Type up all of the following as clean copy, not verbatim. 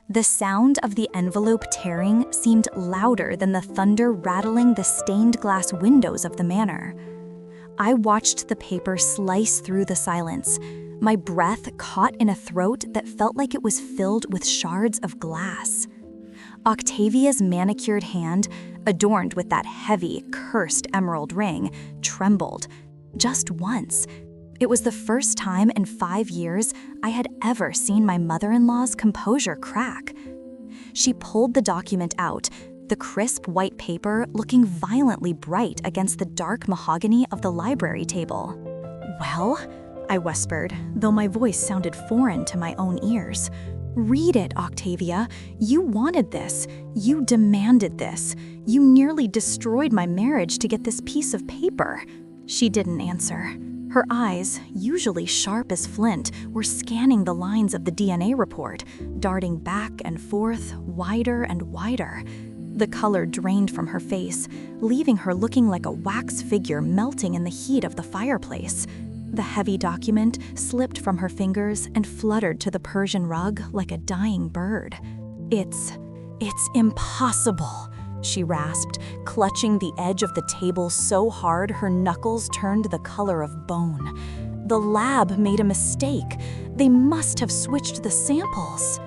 The sound of the envelope tearing seemed louder than the thunder rattling the stained glass windows of the manor. I watched the paper slice through the silence, my breath caught in a throat that felt like it was filled with shards of glass. Octavia's manicured hand, adorned with that heavy, cursed emerald ring, trembled. Just once. It was the first time in 5 years I had ever seen my mother-in-law's composure crack. She pulled the document out, the crisp white paper looking violently bright against the dark mahogany of the library table. "Well?" I whispered, though my voice sounded foreign to my own ears. "Read it, Octavia. You wanted this. You demanded this. You nearly destroyed my marriage to get this piece of paper." She didn't answer. Her eyes, usually sharp as flint, were scanning the lines of the DNA report, darting back and forth, wider and wider. The color drained from her face, leaving her looking like a wax figure melting in the heat of the fireplace. The heavy document slipped from her fingers and fluttered to the Persian rug like a dying bird. It's impossible," she rasped, clutching the edge of the table so hard her knuckles turned the color of bone. "The lab made a mistake. They must have switched the samples."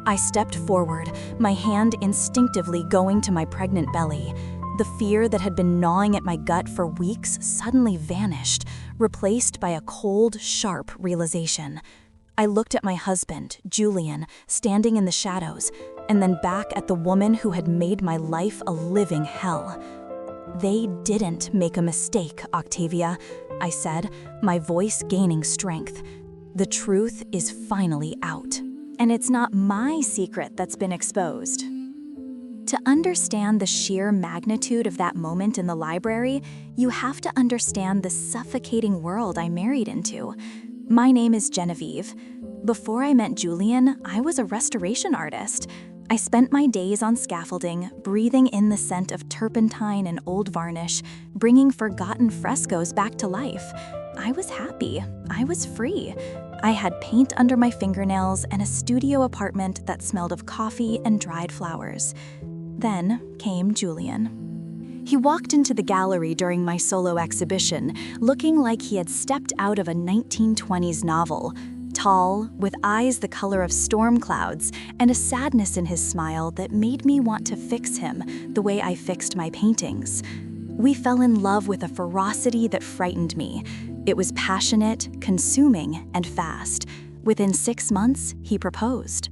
I stepped forward, my hand instinctively going to my pregnant belly. The fear that had been gnawing at my gut for weeks suddenly vanished, replaced by a cold, sharp realization. I looked at my husband, Julian, standing in the shadows, and then back at the woman who had made my life a living hell. "They didn't make a mistake, Octavia," I said, my voice gaining strength. "The truth is finally out, and it's not my secret that's been exposed." To understand the sheer magnitude of that moment in the library, you have to understand the suffocating world I married into. My name is Genevieve. Before I met Julian, I was a restoration artist. I spent my days on scaffolding, breathing in the scent of turpentine and old varnish, bringing forgotten frescoes back to life. I was happy. I was free. I had paint under my fingernails and a studio apartment that smelled of coffee and dried flowers. Then came Julian. He walked into the gallery during my solo exhibition, looking like he had stepped out of a 1920s novel. Tall, with eyes the color of storm clouds, and a sadness in his smile that made me want to fix him the way I fixed my paintings. We fell in love with a ferocity that frightened me. It was passionate, consuming, and fast. Within 6 months, he proposed.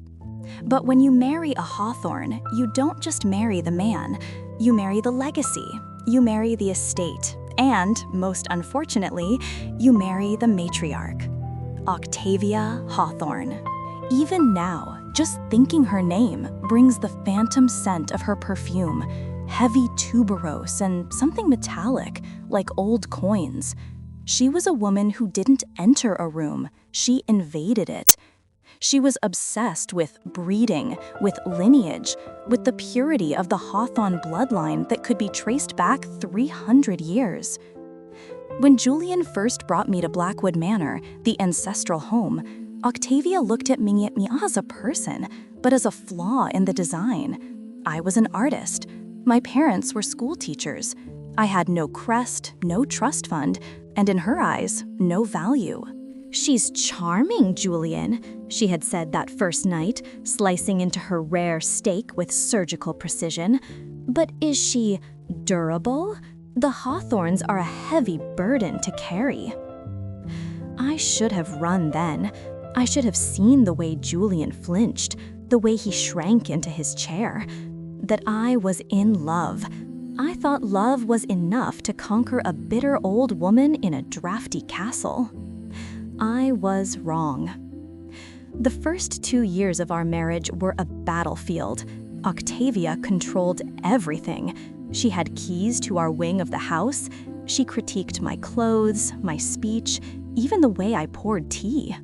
But when you marry a Hawthorne, you don't just marry the man. You marry the legacy, you marry the estate, and, most unfortunately, you marry the matriarch. Octavia Hawthorne. Even now, just thinking her name brings the phantom scent of her perfume, heavy tuberose and something metallic, like old coins. She was a woman who didn't enter a room, she invaded it. She was obsessed with breeding, with lineage, with the purity of the Hawthorne bloodline that could be traced back 300 years. When Julian first brought me to Blackwood Manor, the ancestral home, Octavia looked at me not as a person, but as a flaw in the design. I was an artist. My parents were school teachers. I had no crest, no trust fund, and in her eyes, no value. "She's charming, Julian," she had said that first night, slicing into her rare steak with surgical precision. "But is she durable? The Hawthorns are a heavy burden to carry." I should have run then. I should have seen the way Julian flinched, the way he shrank into his chair. That I was in love. I thought love was enough to conquer a bitter old woman in a drafty castle. I was wrong. The first 2 years of our marriage were a battlefield. Octavia controlled everything. She had keys to our wing of the house. She critiqued my clothes, my speech, even the way I poured tea.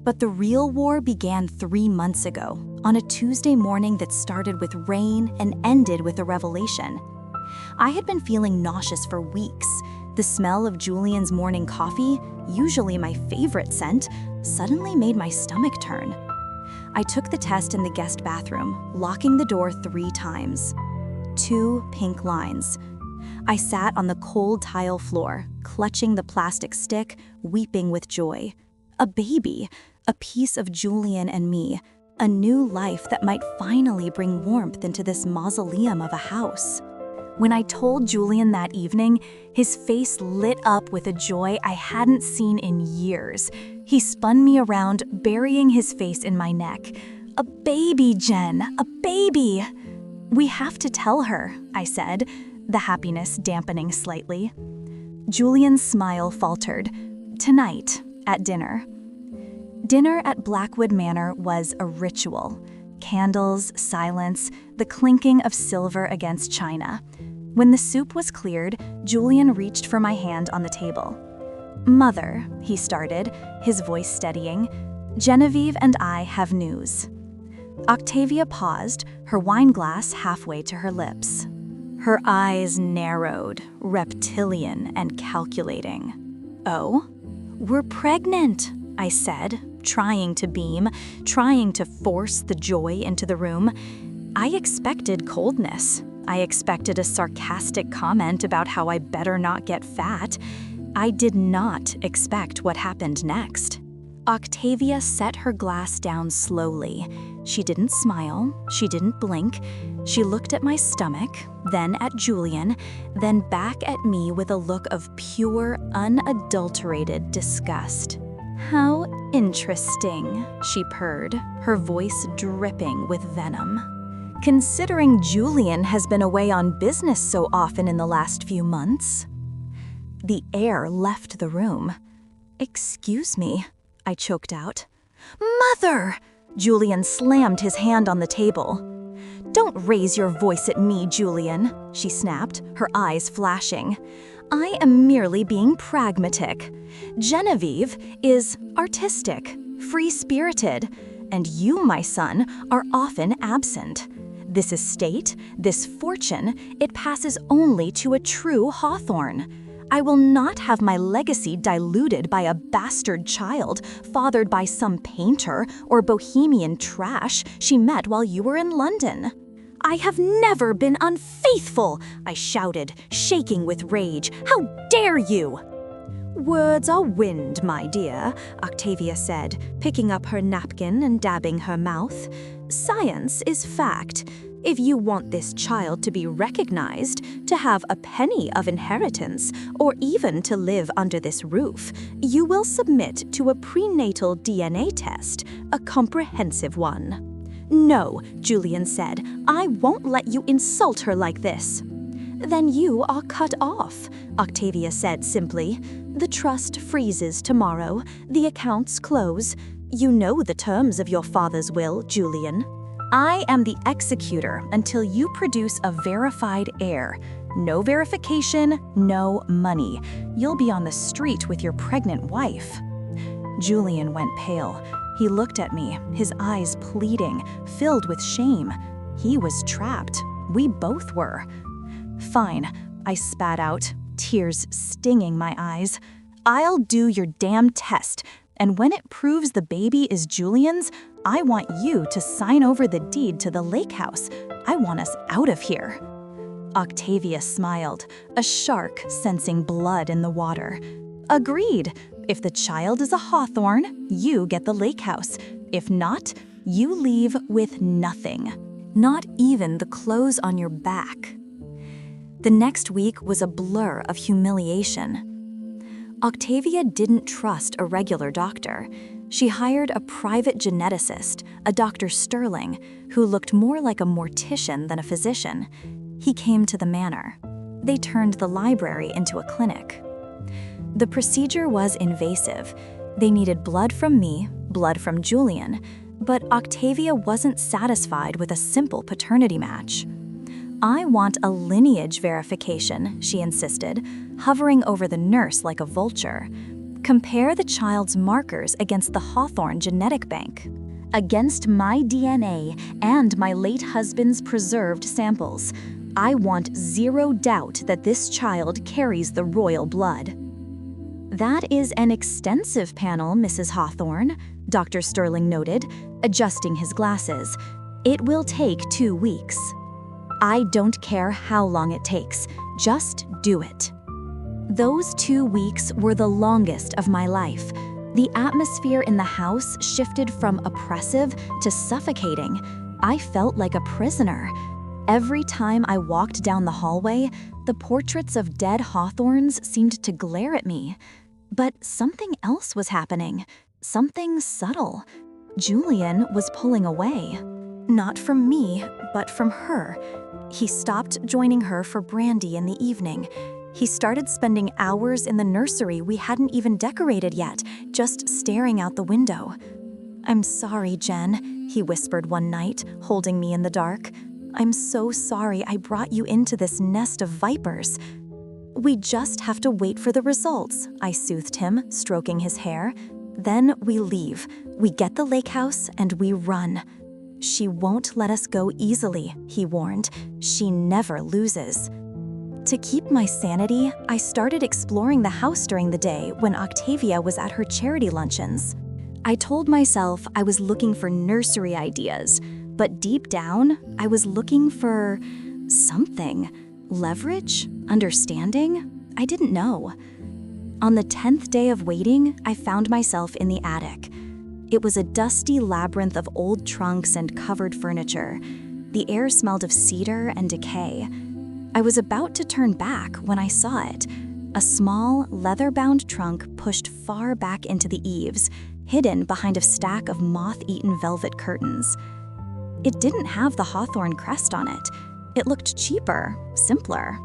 But the real war began 3 months ago, on a Tuesday morning that started with rain and ended with a revelation. I had been feeling nauseous for weeks. The smell of Julian's morning coffee, usually my favorite scent, suddenly made my stomach turn. I took the test in the guest bathroom, locking the door 3 times. 2 pink lines. I sat on the cold tile floor, clutching the plastic stick, weeping with joy. A baby, a piece of Julian and me, a new life that might finally bring warmth into this mausoleum of a house. When I told Julian that evening, his face lit up with a joy I hadn't seen in years. He spun me around, burying his face in my neck. "A baby, Jen, a baby!" "We have to tell her," I said, the happiness dampening slightly. Julian's smile faltered. "Tonight, at dinner." Dinner at Blackwood Manor was a ritual. Candles, silence, the clinking of silver against china. When the soup was cleared, Julian reached for my hand on the table. "Mother," he started, his voice steadying, "Genevieve and I have news." Octavia paused, her wine glass halfway to her lips. Her eyes narrowed, reptilian and calculating. "Oh? We're pregnant," I said, trying to beam, trying to force the joy into the room. I expected coldness. I expected a sarcastic comment about how I better not get fat. I did not expect what happened next. Octavia set her glass down slowly. She didn't smile, she didn't blink. She looked at my stomach, then at Julian, then back at me with a look of pure, unadulterated disgust. "How interesting," she purred, her voice dripping with venom. "Considering Julian has been away on business so often in the last few months." The air left the room. "Excuse me," I choked out. "Mother!" Julian slammed his hand on the table. "Don't raise your voice at me, Julian," she snapped, her eyes flashing. "I am merely being pragmatic. Genevieve is artistic, free-spirited, and you, my son, are often absent. This estate, this fortune, it passes only to a true Hawthorne. I will not have my legacy diluted by a bastard child fathered by some painter or bohemian trash she met while you were in London." "I have never been unfaithful," I shouted, shaking with rage. "How dare you?" "Words are wind, my dear," Octavia said, picking up her napkin and dabbing her mouth. "Science is fact. If you want this child to be recognized, to have a penny of inheritance, or even to live under this roof, you will submit to a prenatal DNA test, a comprehensive one." "No," Julian said, "I won't let you insult her like this." "Then you are cut off," Octavia said simply. "The trust freezes tomorrow, the accounts close. You know the terms of your father's will, Julian. I am the executor until you produce a verified heir. No verification, no money. You'll be on the street with your pregnant wife." Julian went pale. He looked at me, his eyes pleading, filled with shame. He was trapped. We both were. "Fine," I spat out, tears stinging my eyes. "I'll do your damn test, and when it proves the baby is Julian's, I want you to sign over the deed to the lake house. I want us out of here." Octavia smiled, a shark sensing blood in the water. "Agreed. If the child is a Hawthorne, you get the lake house. If not, you leave with nothing. Not even the clothes on your back." The next week was a blur of humiliation. Octavia didn't trust a regular doctor. She hired a private geneticist, a Dr. Sterling, who looked more like a mortician than a physician. He came to the manor. They turned the library into a clinic. The procedure was invasive. They needed blood from me, blood from Julian, but Octavia wasn't satisfied with a simple paternity match. "I want a lineage verification," she insisted, hovering over the nurse like a vulture. "Compare the child's markers against the Hawthorne genetic bank, against my DNA and my late husband's preserved samples. I want zero doubt that this child carries the royal blood." "That is an extensive panel, Mrs. Hawthorne," Dr. Sterling noted, adjusting his glasses. "It will take 2 weeks." "I don't care how long it takes. Just do it." Those 2 weeks were the longest of my life. The atmosphere in the house shifted from oppressive to suffocating. I felt like a prisoner. Every time I walked down the hallway, the portraits of dead Hawthorns seemed to glare at me. But something else was happening. Something subtle. Julian was pulling away. Not from me, but from her. He stopped joining her for brandy in the evening. He started spending hours in the nursery we hadn't even decorated yet, just staring out the window. "I'm sorry, Jen," he whispered one night, holding me in the dark. "I'm so sorry I brought you into this nest of vipers." "We just have to wait for the results," I soothed him, stroking his hair. "Then we leave. We get the lake house and we run." "She won't let us go easily," he warned. "She never loses." To keep my sanity, I started exploring the house during the day when Octavia was at her charity luncheons. I told myself I was looking for nursery ideas, but deep down, I was looking for something. Leverage? Understanding? I didn't know. On the 10th day of waiting, I found myself in the attic. It was a dusty labyrinth of old trunks and covered furniture. The air smelled of cedar and decay. I was about to turn back when I saw it. A small, leather-bound trunk pushed far back into the eaves, hidden behind a stack of moth-eaten velvet curtains. It didn't have the Hawthorne crest on it. It looked cheaper, simpler.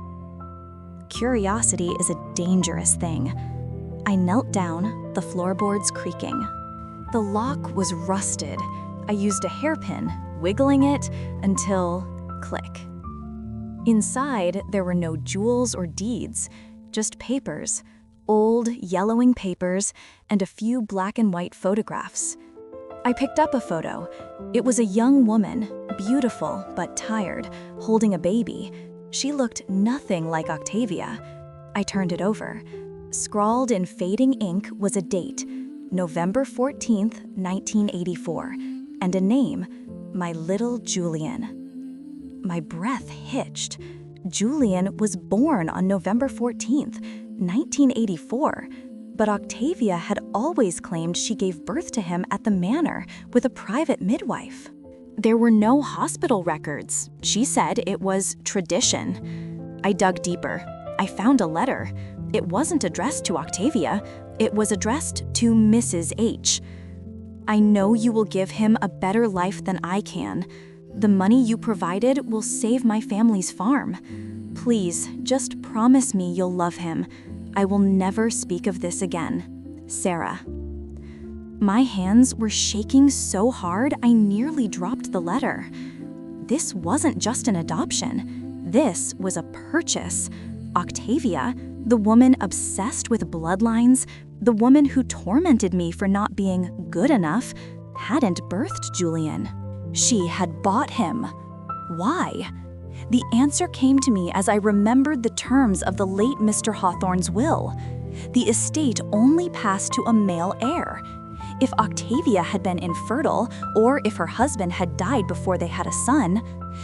Curiosity is a dangerous thing. I knelt down, the floorboards creaking. The lock was rusted. I used a hairpin, wiggling it until click. Inside, there were no jewels or deeds, just papers, old, yellowing papers, and a few black and white photographs. I picked up a photo. It was a young woman, beautiful but tired, holding a baby. She looked nothing like Octavia. I turned it over. Scrawled in fading ink was a date, November 14th, 1984, and a name, my little Julian. My breath hitched. Julian was born on November 14th, 1984, but Octavia had always claimed she gave birth to him at the manor with a private midwife. There were no hospital records. She said it was tradition. I dug deeper. I found a letter. It wasn't addressed to Octavia. It was addressed to Mrs. H. "I know you will give him a better life than I can. The money you provided will save my family's farm. Please, just promise me you'll love him. I will never speak of this again. Sarah." My hands were shaking so hard I nearly dropped the letter. This wasn't just an adoption. This was a purchase. Octavia, the woman obsessed with bloodlines, the woman who tormented me for not being good enough, hadn't birthed Julian. She had bought him. Why? The answer came to me as I remembered the terms of the late Mr. Hawthorne's will. The estate only passed to a male heir. If Octavia had been infertile, or if her husband had died before they had a son,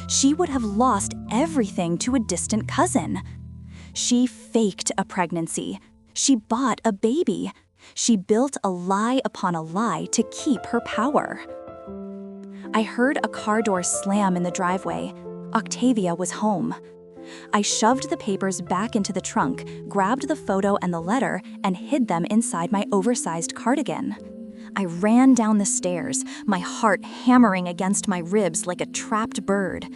she would have lost everything to a distant cousin. She faked a pregnancy. She bought a baby. She built a lie upon a lie to keep her power. I heard a car door slam in the driveway. Octavia was home. I shoved the papers back into the trunk, grabbed the photo and the letter, and hid them inside my oversized cardigan. I ran down the stairs, my heart hammering against my ribs like a trapped bird.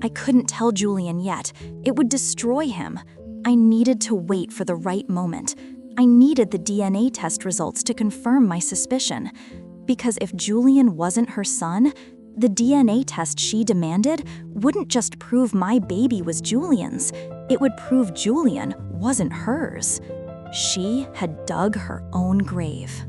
I couldn't tell Julian yet. It would destroy him. I needed to wait for the right moment. I needed the DNA test results to confirm my suspicion. Because if Julian wasn't her son, the DNA test she demanded wouldn't just prove my baby was Julian's, it would prove Julian wasn't hers. She had dug her own grave.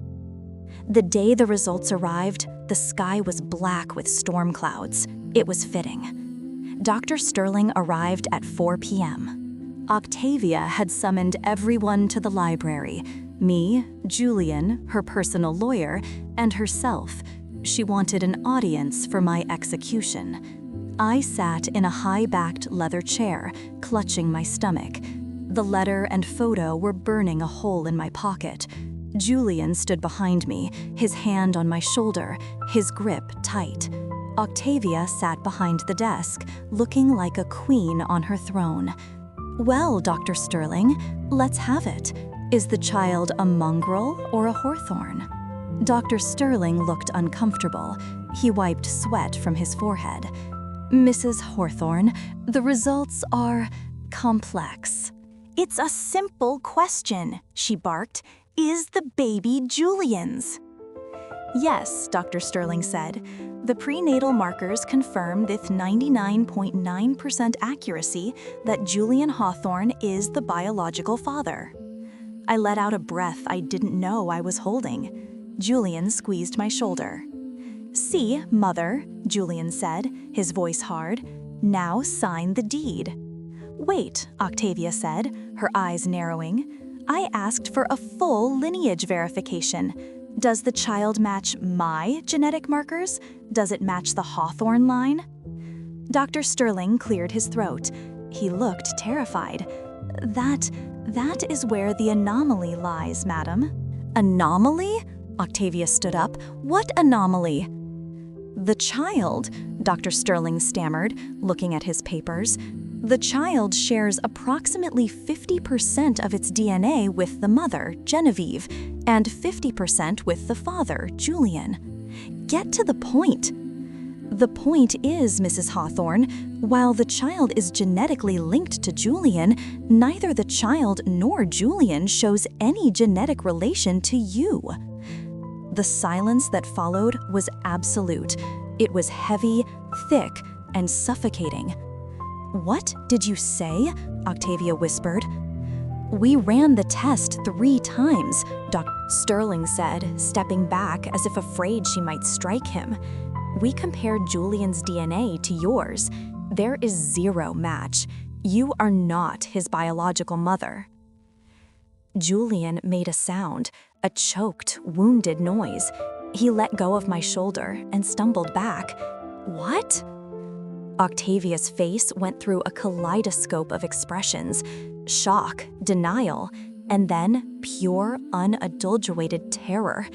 The day the results arrived, the sky was black with storm clouds. It was fitting. Dr. Sterling arrived at 4 p.m. Octavia had summoned everyone to the library. Me, Julian, her personal lawyer, and herself. She wanted an audience for my execution. I sat in a high-backed leather chair, clutching my stomach. The letter and photo were burning a hole in my pocket. Julian stood behind me, his hand on my shoulder, his grip tight. Octavia sat behind the desk, looking like a queen on her throne. Well, Dr. Sterling, let's have it. Is the child a mongrel or a Hawthorne? Dr. Sterling looked uncomfortable. He wiped sweat from his forehead. Mrs. Hawthorne, the results are complex. It's a simple question, she barked. Is the baby Julian's? Yes, Dr. Sterling said. The prenatal markers confirm with 99.9% accuracy that Julian Hawthorne is the biological father. I let out a breath I didn't know I was holding. Julian squeezed my shoulder. See, Mother, Julian said, his voice hard. Now sign the deed. Wait, Octavia said, her eyes narrowing. I asked for a full lineage verification. Does the child match my genetic markers? Does it match the Hawthorne line? Dr. Sterling cleared his throat. He looked terrified. That is where the anomaly lies, madam. Anomaly? Octavia stood up. What anomaly? The child, Dr. Sterling stammered, looking at his papers. The child shares approximately 50% of its DNA with the mother, Genevieve, and 50% with the father, Julian. Get to the point. The point is, Mrs. Hawthorne, while the child is genetically linked to Julian, neither the child nor Julian shows any genetic relation to you. The silence that followed was absolute. It was heavy, thick, and suffocating. What did you say? Octavia whispered. We ran the test 3 times, Dr. Sterling said, stepping back as if afraid she might strike him. We compared Julian's DNA to yours. There is 0 match. You are not his biological mother. Julian made a sound, a choked, wounded noise. He let go of my shoulder and stumbled back. What? Octavia's face went through a kaleidoscope of expressions: shock, denial, and then pure, unadulterated terror.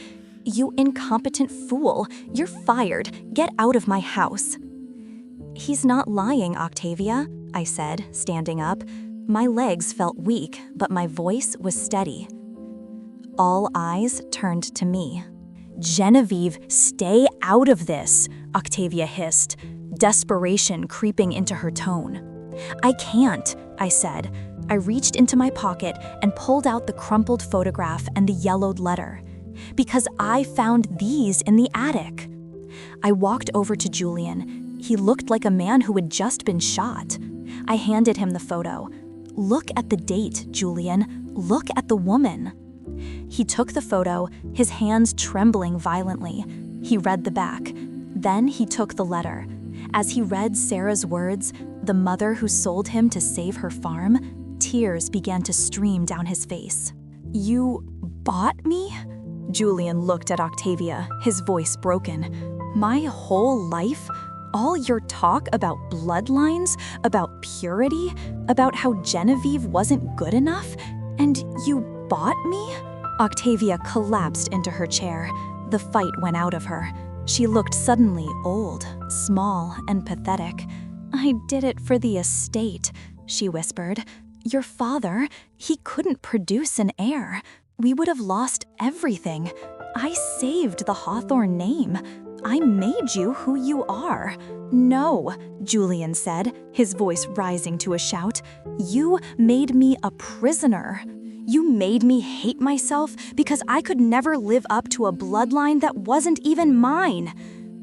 You incompetent fool! You're fired! Get out of my house! He's not lying, Octavia, I said, standing up. My legs felt weak, but my voice was steady. All eyes turned to me. Genevieve, stay out of this, Octavia hissed, desperation creeping into her tone. I can't, I said. I reached into my pocket and pulled out the crumpled photograph and the yellowed letter. Because I found these in the attic. I walked over to Julian. He looked like a man who had just been shot. I handed him the photo. Look at the date, Julian. Look at the woman. He took the photo, his hands trembling violently. He read the back. Then he took the letter. As he read Sarah's words, the mother who sold him to save her farm, tears began to stream down his face. You bought me? Julian looked at Octavia, his voice broken. My whole life? All your talk about bloodlines, about purity, about how Genevieve wasn't good enough, and you bought me? Octavia collapsed into her chair. The fight went out of her. She looked suddenly old, small, and pathetic. I did it for the estate, she whispered. Your father, he couldn't produce an heir. We would have lost everything. I saved the Hawthorne name. I made you who you are. No, Julian said, his voice rising to a shout. You made me a prisoner. You made me hate myself because I could never live up to a bloodline that wasn't even mine.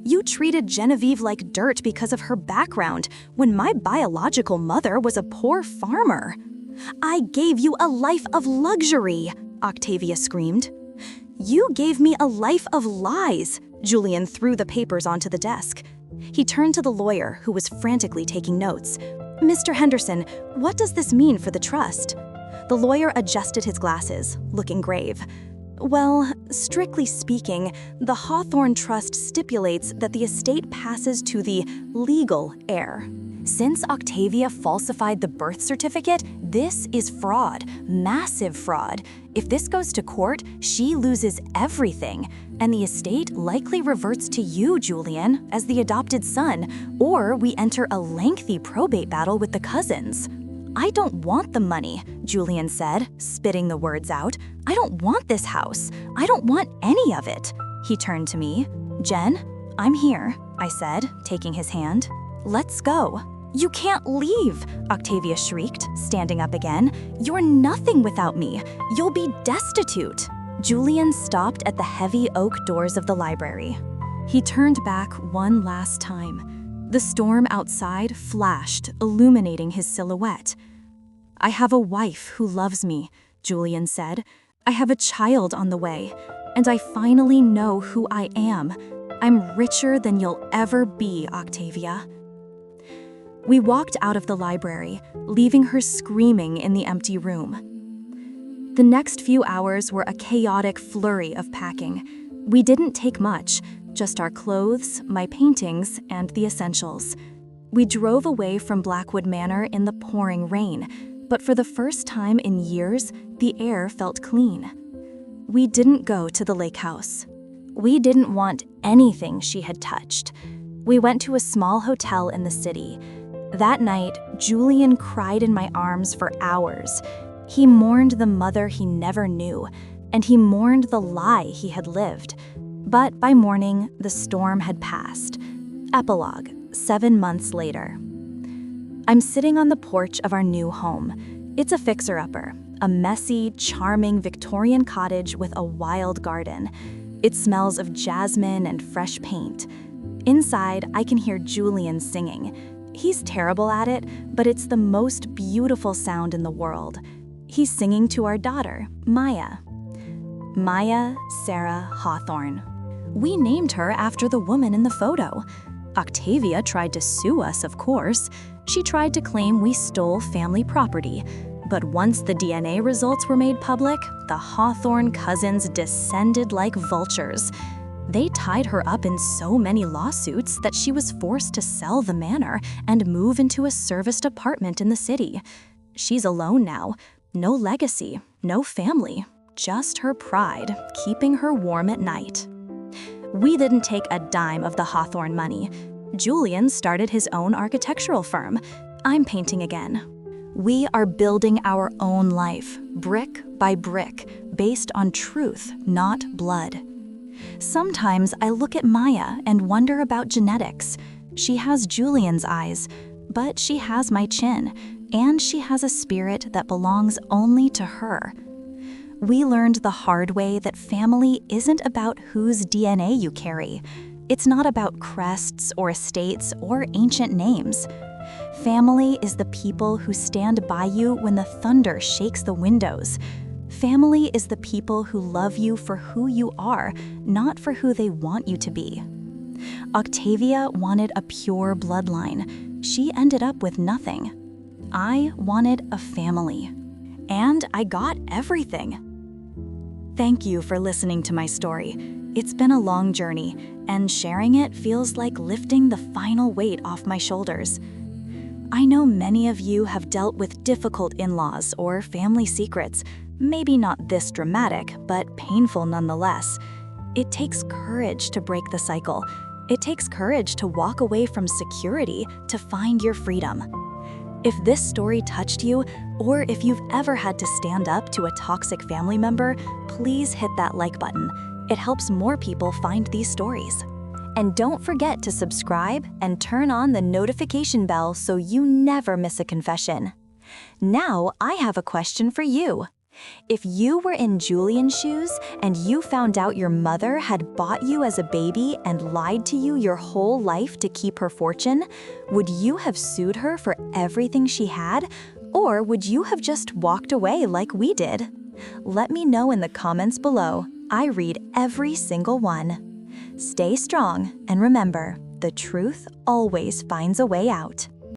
You treated Genevieve like dirt because of her background, when my biological mother was a poor farmer. I gave you a life of luxury, Octavia screamed. You gave me a life of lies. Julian threw the papers onto the desk. He turned to the lawyer, who was frantically taking notes. Mr. Henderson, what does this mean for the trust? The lawyer adjusted his glasses, looking grave. Well, strictly speaking, the Hawthorne Trust stipulates that the estate passes to the legal heir. Since Octavia falsified the birth certificate, this is fraud, massive fraud. If this goes to court, she loses everything, and the estate likely reverts to you, Julian, as the adopted son, or we enter a lengthy probate battle with the cousins. I don't want the money, Julian said, spitting the words out. I don't want this house. I don't want any of it. He turned to me. Jen, I'm here, I said, taking his hand. Let's go. You can't leave, Octavia shrieked, standing up again. You're nothing without me. You'll be destitute. Julian stopped at the heavy oak doors of the library. He turned back one last time. The storm outside flashed, illuminating his silhouette. I have a wife who loves me, Julian said. I have a child on the way, and I finally know who I am. I'm richer than you'll ever be, Octavia. We walked out of the library, leaving her screaming in the empty room. The next few hours were a chaotic flurry of packing. We didn't take much, just our clothes, my paintings, and the essentials. We drove away from Blackwood Manor in the pouring rain, but for the first time in years, the air felt clean. We didn't go to the lake house. We didn't want anything she had touched. We went to a small hotel in the city. That night, Julian cried in my arms for hours. He mourned the mother he never knew, and he mourned the lie he had lived. But by morning, the storm had passed. Epilogue, 7 months later. I'm sitting on the porch of our new home. It's a fixer-upper, a messy, charming Victorian cottage with a wild garden. It smells of jasmine and fresh paint. Inside, I can hear Julian singing. He's terrible at it, but it's the most beautiful sound in the world. He's singing to our daughter, Maya. Maya Sarah Hawthorne. We named her after the woman in the photo. Octavia tried to sue us, of course. She tried to claim we stole family property. But once the DNA results were made public, the Hawthorne cousins descended like vultures. They tied her up in so many lawsuits that she was forced to sell the manor and move into a serviced apartment in the city. She's alone now. No legacy, no family, just her pride, keeping her warm at night. We didn't take a dime of the Hawthorne money. Julian started his own architectural firm. I'm painting again. We are building our own life, brick by brick, based on truth, not blood. Sometimes I look at Maya and wonder about genetics. She has Julian's eyes, but she has my chin, and she has a spirit that belongs only to her. We learned the hard way that family isn't about whose DNA you carry. It's not about crests or estates or ancient names. Family is the people who stand by you when the thunder shakes the windows. Family is the people who love you for who you are, not for who they want you to be. Octavia wanted a pure bloodline. She ended up with nothing. I wanted a family. And I got everything. Thank you for listening to my story. It's been a long journey, and sharing it feels like lifting the final weight off my shoulders. I know many of you have dealt with difficult in-laws or family secrets, maybe not this dramatic, but painful nonetheless. It takes courage to break the cycle. It takes courage to walk away from security to find your freedom. If this story touched you, or if you've ever had to stand up to a toxic family member, please hit that like button. It helps more people find these stories. And don't forget to subscribe and turn on the notification bell so you never miss a confession. Now I have a question for you. If you were in Julian's shoes and you found out your mother had bought you as a baby and lied to you your whole life to keep her fortune, would you have sued her for everything she had, or would you have just walked away like we did? Let me know in the comments below. I read every single one. Stay strong, and remember, the truth always finds a way out.